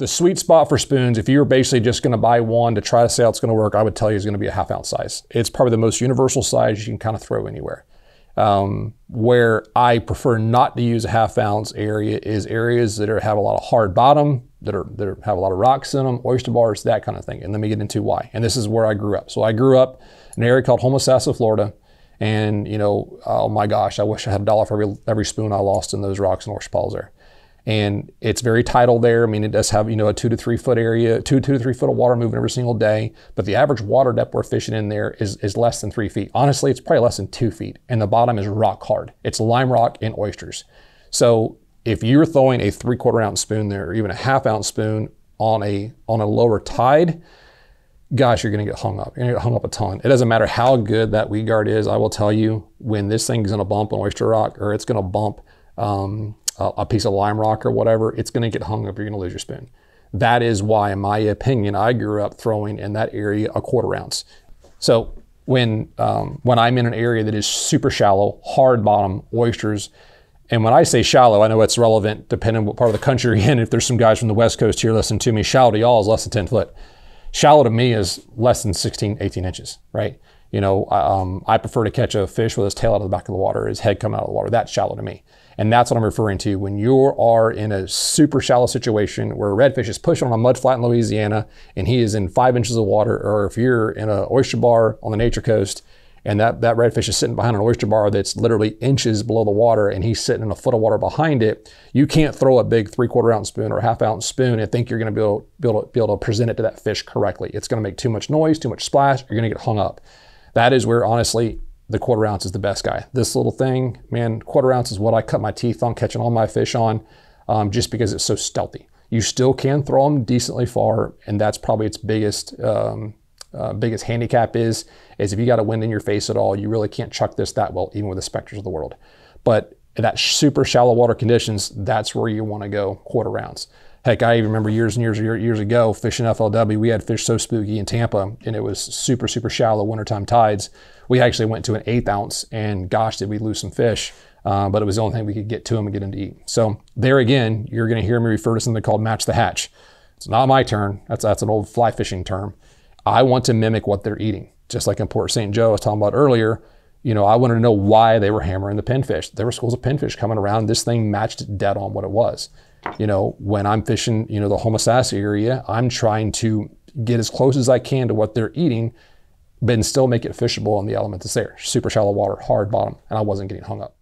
The sweet spot for spoons, if you're basically just going to buy one to try to say how it's going to work, I would tell you is going to be a 1/2 ounce size. It's probably the most universal size you can kind of throw anywhere. Where I prefer not to use a 1/2 ounce area is areas that have a lot of hard bottom, that have a lot of rocks in them, oyster bars, that kind of thing. And let me get into why. And this is where I grew up. So I grew up in an area called Homosassa, Florida. And, you know, oh my gosh, I wish I had $1 for every spoon I lost in those rocks and oyster piles there. And it's very tidal there. I mean, it does have, you know, a 2 to 3 foot area, 2 to 3 foot of water moving every single day. But the average water depth we're fishing in there is less than 3 feet. Honestly, it's probably less than 2 feet. And the bottom is rock hard. It's lime rock and oysters. So if you're throwing a 3/4 ounce spoon there, or even a 1/2 ounce spoon on a lower tide, gosh, you're going to get hung up. You're going to get hung up a ton. It doesn't matter how good that weed guard is. I will tell you, when this thing's going to bump an oyster rock, or it's going to bump a piece of lime rock or whatever, it's going to get hung up. You're going to lose your spoon. That is why, in my opinion, I grew up throwing in that area a 1/4 ounce. So when I'm in an area that is super shallow, hard bottom, oysters, and when I say shallow, I know it's relevant depending on what part of the country you're in. If there's some guys from the West Coast here listening to me, shallow to y'all is less than 10 foot. Shallow to me is less than 16, 18 inches, right? You know, I prefer to catch a fish with his tail out of the back of the water, his head coming out of the water. That's shallow to me. And that's what I'm referring to when you are in a super shallow situation where a redfish is pushing on a mud flat in Louisiana and he is in 5 inches of water, or if you're in an oyster bar on the Nature Coast and that redfish is sitting behind an oyster bar that's literally inches below the water and he's sitting in a foot of water behind it, you can't throw a big 3/4 ounce spoon or a 1/2 ounce spoon and think you're going to be able to present it to that fish correctly. It's going to make too much noise, too much splash, you're going to get hung up. That is where, honestly, the 1/4 ounce is the best guy. This little thing, man, 1/4 ounce is what I cut my teeth on catching all my fish on, just because it's so stealthy. You still can throw them decently far, and that's probably its biggest handicap is if you got a wind in your face at all, you really can't chuck this that well, even with the Spectres of the world. But that super shallow water conditions, that's where you want to go 1/4 ounce. Heck, I even remember years and years ago fishing FLW. We had fish so spooky in Tampa, and it was super, super shallow wintertime tides. We actually went to an 1/8 ounce, and gosh, did we lose some fish. But it was the only thing we could get to them and get them to eat. So there again, you're going to hear me refer to something called match the hatch. It's not my turn. That's an old fly fishing term. I want to mimic what they're eating. Just like in Port St. Joe I was talking about earlier, you know, I wanted to know why they were hammering the pinfish. There were schools of pinfish coming around. This thing matched dead on what it was. You know, when I'm fishing, you know, the Homosassa area, I'm trying to get as close as I can to what they're eating, but still make it fishable on the element that's there. Super shallow water, hard bottom, and I wasn't getting hung up.